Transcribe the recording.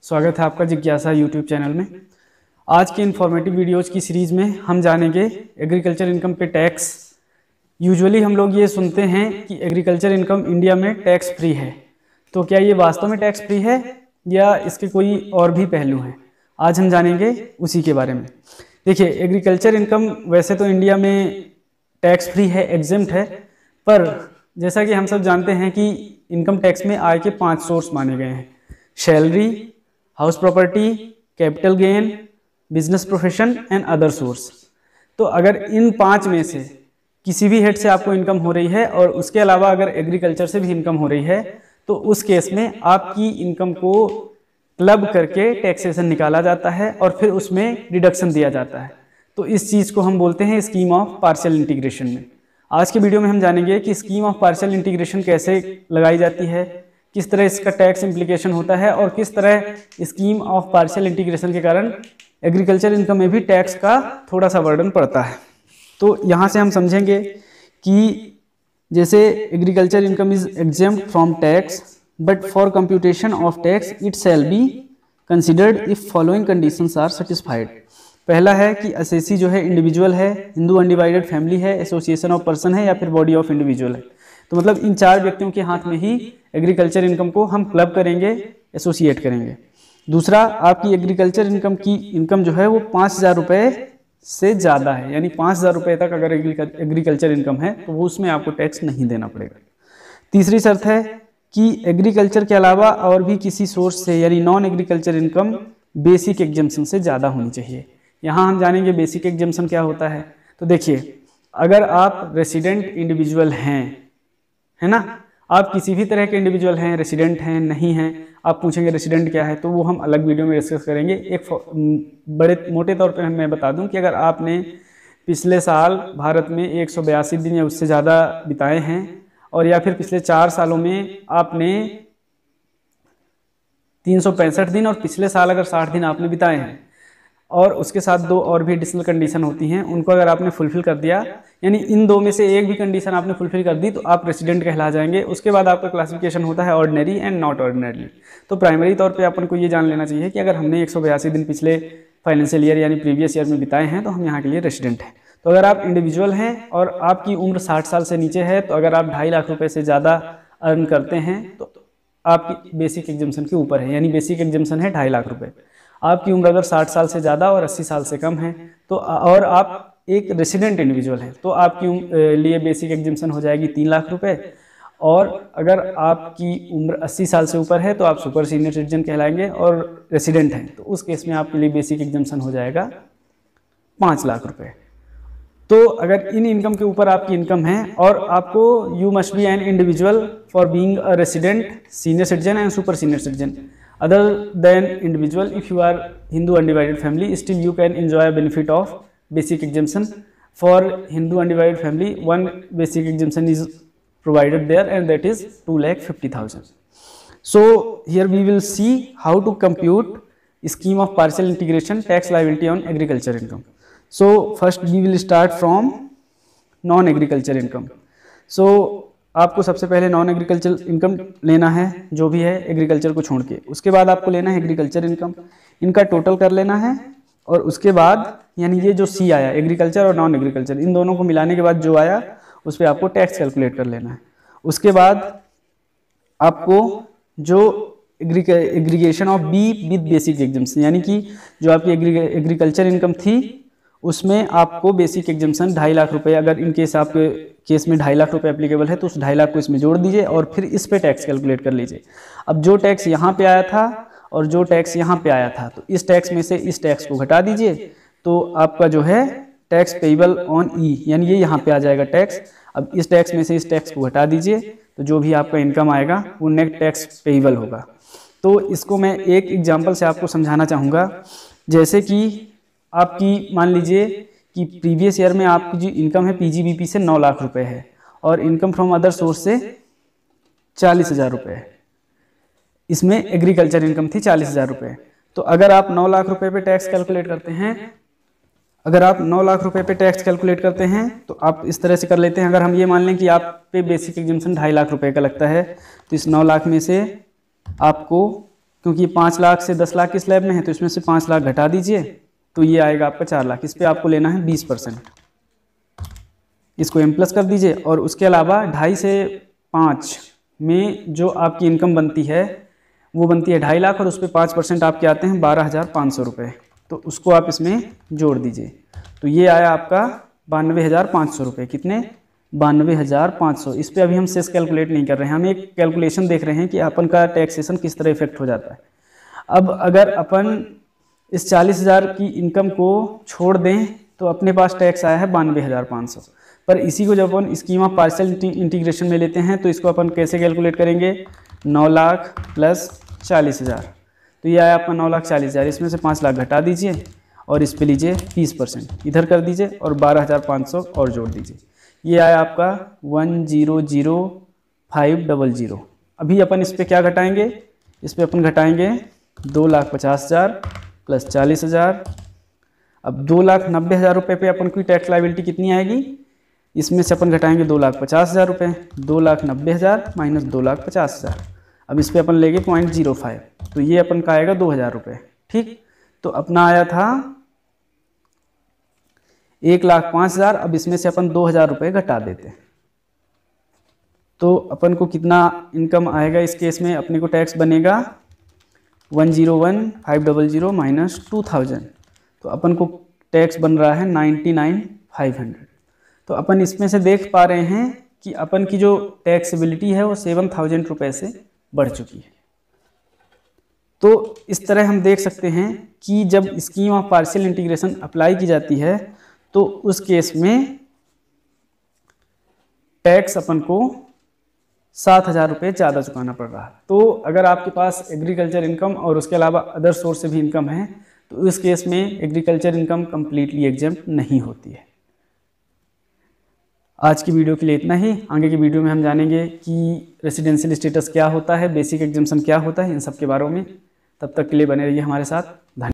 स्वागत है आपका जिज्ञासा यूट्यूब चैनल में। आज के इन्फॉर्मेटिव वीडियोज़ की सीरीज़ में हम जानेंगे एग्रीकल्चर इनकम पे टैक्स। यूजुअली हम लोग ये सुनते हैं कि एग्रीकल्चर इनकम इंडिया में टैक्स फ्री है, तो क्या ये वास्तव में टैक्स फ्री है या इसके कोई और भी पहलू हैं? आज हम जानेंगे उसी के बारे में। देखिए, एग्रीकल्चर इनकम वैसे तो इंडिया में टैक्स फ्री है, एग्जेम्प्ट है, पर जैसा कि हम सब जानते हैं कि इनकम टैक्स में आय के 5 सोर्स माने गए हैं: salary, house property, capital gain, business profession and other source. तो अगर इन 5 में से किसी भी हेड से आपको इनकम हो रही है और उसके अलावा अगर एग्रीकल्चर से भी इनकम हो रही है, तो उस केस में आपकी इनकम को क्लब करके टैक्सेशन निकाला जाता है और फिर उसमें डिडक्शन दिया जाता है। तो इस चीज़ को हम बोलते हैं स्कीम ऑफ पार्शियल इंटीग्रेशन में। आज के वीडियो में हम जानेंगे कि स्कीम ऑफ पार्शियल इंटीग्रेशन कैसे लगाई जाती है, किस तरह इसका टैक्स इम्प्लीकेशन होता है और किस तरह स्कीम ऑफ पार्शियल इंटीग्रेशन के कारण एग्रीकल्चर इनकम में भी टैक्स का थोड़ा सा बर्डन पड़ता है। तो यहाँ से हम समझेंगे कि जैसे agriculture income is exempt from tax but for computation of tax it shall be considered if following conditions are satisfied. पहला है कि असेसी जो है इंडिविजुअल है, हिंदू अनडिवाइडेड फैमिली है, एसोसिएशन ऑफ पर्सन है या फिर बॉडी ऑफ इंडिविजुअल है। तो मतलब इन 4 व्यक्तियों के हाथ में ही एग्रीकल्चर इनकम को हम क्लब करेंगे, एसोसिएट करेंगे। दूसरा, आपकी एग्रीकल्चर इनकम की इनकम जो है वो 5,000 रुपये से ज़्यादा है, यानी 5,000 रुपये तक अगर एग्रीकल्चर इनकम है तो वो उसमें आपको टैक्स नहीं देना पड़ेगा। तीसरी शर्त है कि एग्रीकल्चर के अलावा और भी किसी सोर्स से यानी non agriculture income basic exemption से ज़्यादा होनी चाहिए। यहाँ हम जानेंगे बेसिक एग्जम्पशन क्या होता है। तो देखिए, अगर आप रेसिडेंट इंडिविजुअल हैं, है ना, आप किसी भी तरह के इंडिविजुअल हैं, रेसिडेंट हैं, नहीं हैं, आप पूछेंगे रेसिडेंट क्या है, तो वो हम अलग वीडियो में डिस्कस करेंगे। एक बड़े मोटे तौर पे मैं बता दूं कि अगर आपने पिछले साल भारत में 182 दिन या उससे ज़्यादा बिताए हैं और या फिर पिछले 4 सालों में आपने 365 दिन और पिछले साल अगर 60 दिन आपने बिताए हैं और उसके साथ 2 और भी एडिशनल कंडीशन होती हैं, उनको अगर आपने फुलफिल कर दिया, यानी इन 2 में से एक भी कंडीशन आपने फुलफिल कर दी, तो आप रेसिडेंट कहला जाएंगे। उसके बाद आपका क्लासिफिकेशन होता है ऑर्डिनरी एंड नॉट ऑर्डिनरी। तो प्राइमरी तौर पे अपन को ये जान लेना चाहिए कि अगर हमने 182 दिन पिछले फाइनेंशियल ईयर यानी प्रीवियस ईयर में बिताए हैं तो हम यहाँ के लिए रेसिडेंट हैं। तो अगर आप इंडिविजुअल हैं और आपकी उम्र 60 साल से नीचे है, तो अगर आप 2.5 लाख रुपये से ज़्यादा अर्न करते हैं तो आपकी बेसिक एग्जम्पशन के ऊपर है, यानी बेसिक एग्जम्पशन है 2.5 लाख रुपये। आपकी उम्र अगर 60 साल से ज़्यादा और 80 साल से कम है तो और आप एक रेसिडेंट इंडिविजुअल हैं तो आपकी लिए बेसिक एग्जम्पशन हो जाएगी 3 लाख रुपए। और अगर आपकी उम्र 80 साल से ऊपर है तो आप सुपर सीनियर सिटीजन कहलाएंगे और रेसिडेंट हैं, तो उस केस में आपके लिए बेसिक एग्जम्पशन हो जाएगा 5 लाख रुपए। तो अगर इन इनकम के ऊपर आपकी इनकम है और आपको you must be an individual for being a resident, senior citizen and super senior citizen other than individual. If you are Hindu undivided family, still you can enjoy a benefit of basic exemption. For Hindu undivided family, one basic exemption is provided there and that is 2,50,000. So here we will see how to compute scheme of partial integration tax liability on agriculture income. So first we will start from non agriculture income. So आपको सबसे पहले non agriculture income लेना है, जो भी है agriculture को छोड़ के। उसके बाद आपको लेना है एग्रीकल्चर इनकम, इनका टोटल कर लेना है और उसके बाद यानी ये जो सी आया एग्रीकल्चर और नॉन एग्रीकल्चर, इन दोनों को मिलाने के बाद जो आया उस पर आपको टैक्स कैलकुलेट कर लेना है। उसके बाद आपको जो aggregation of be with basic exemption, यानी कि जो आपकी एग्रीकल्चर इनकम थी उसमें आपको बेसिक एग्जम्पशन 2.5 लाख रुपए, अगर इन केस आपके केस में 2.5 लाख रुपए एप्लीकेबल है तो उस 2.5 लाख को इसमें जोड़ दीजिए और फिर इस पे टैक्स कैलकुलेट कर लीजिए। अब जो टैक्स यहाँ पे आया था और जो टैक्स यहाँ पे आया था, तो इस टैक्स में से इस टैक्स को घटा दीजिए, तो आपका जो है टैक्स पेएबल ऑन ई, यानी ये यहाँ पे आ जाएगा टैक्स। अब इस टैक्स में से इस टैक्स को घटा दीजिए, तो जो भी आपका इनकम आएगा वो नेट टैक्स पेएबल होगा। तो इसको मैं एक एग्जाम्पल से आपको समझाना चाहूँगा। जैसे कि आपकी मान लीजिए कि प्रीवियस ईयर में आपकी जो इनकम है पीजीबीपी से 9 लाख रुपए है और इनकम फ्रॉम अदर सोर्स से 40,000 रुपये है। इसमें एग्रीकल्चर इनकम थी 40,000 रुपये। तो अगर आप 9 लाख रुपए पे टैक्स कैलकुलेट करते हैं, अगर आप 9 लाख रुपए पे टैक्स कैलकुलेट करते हैं तो आप इस तरह से कर लेते हैं। अगर हम ये मान लें कि आप पे बेसिक एग्जम्पशन 2.5 लाख रुपए का लगता है, तो इस 9 लाख में से आपको क्योंकि 5 लाख से 10 लाख की स्लैब में है, तो इसमें से 5 लाख घटा दीजिए तो ये आएगा आपका 4 लाख। इस पर आपको लेना है 20%, इसको M+ कर दीजिए। और उसके अलावा 2.5 से 5 में जो आपकी इनकम बनती है वो बनती है 2.5 लाख, और उस पर 5% आपके आते हैं 12,500 रुपये, तो उसको आप इसमें जोड़ दीजिए। तो ये आया आपका 92,500 रुपये। कितने? 92,500। इस पर अभी हम सेस कैलकुलेट नहीं कर रहे हैं, हम एक कैलकुलेशन देख रहे हैं कि अपन का टैक्सेशन किस तरह इफेक्ट हो जाता है। अब अगर अपन इस 40,000 की इनकम को छोड़ दें तो अपने पास टैक्स आया है 92,500। पर इसी को जब अपन स्कीम ऑफ पार्शियल इंटीग्रेशन में लेते हैं तो इसको अपन कैसे कैलकुलेट करेंगे? 9 लाख प्लस 40,000, तो ये आया आपका 9,40,000। इसमें से 5 लाख घटा दीजिए और इस पे लीजिए 20% इधर कर दीजिए और 12,500 और जोड़ दीजिए। ये आया आपका 100,500। अभी अपन इस पे क्या घटाएंगे? इस पे अपन घटाएंगे 2,50,000 प्लस 40,000। अब 2,90,000 रुपये पे अपन की टैक्स लायबिलिटी कितनी आएगी? इसमें से अपन घटाएंगे 2,50,000 रुपये। 2,90,000 माइनस 2,50,000। अब इस पे अपन लेंगे 0.05, तो ये अपन का आएगा 2,000 रुपये। ठीक, तो अपना आया था 1,05,000। अब इसमें से अपन 2,000 रुपये घटा देते, तो अपन को कितना इनकम आएगा इस केस में? अपने को टैक्स बनेगा 101,500 माइनस 2,000, तो अपन को टैक्स बन रहा है 99,500। तो अपन इसमें से देख पा रहे हैं कि अपन की जो टैक्सेबिलिटी है वो 7,000 रुपये से बढ़ चुकी है। तो इस तरह हम देख सकते हैं कि जब scheme of partial integration apply की जाती है तो उस केस में टैक्स अपन को 7,000 रुपये ज़्यादा चुकाना पड़ रहा है। तो अगर आपके पास एग्रीकल्चर इनकम और उसके अलावा अदर सोर्स से भी इनकम है तो इस केस में एग्रीकल्चर इनकम कंप्लीटली एग्जेम्प्ट नहीं होती है। आज की वीडियो के लिए इतना ही। आगे की वीडियो में हम जानेंगे कि रेसिडेंशियल स्टेटस क्या होता है, बेसिक एग्जाम्पशन क्या होता है, इन सब के बारे में। तब तक के लिए बने रहिए हमारे साथ। धन्यवाद।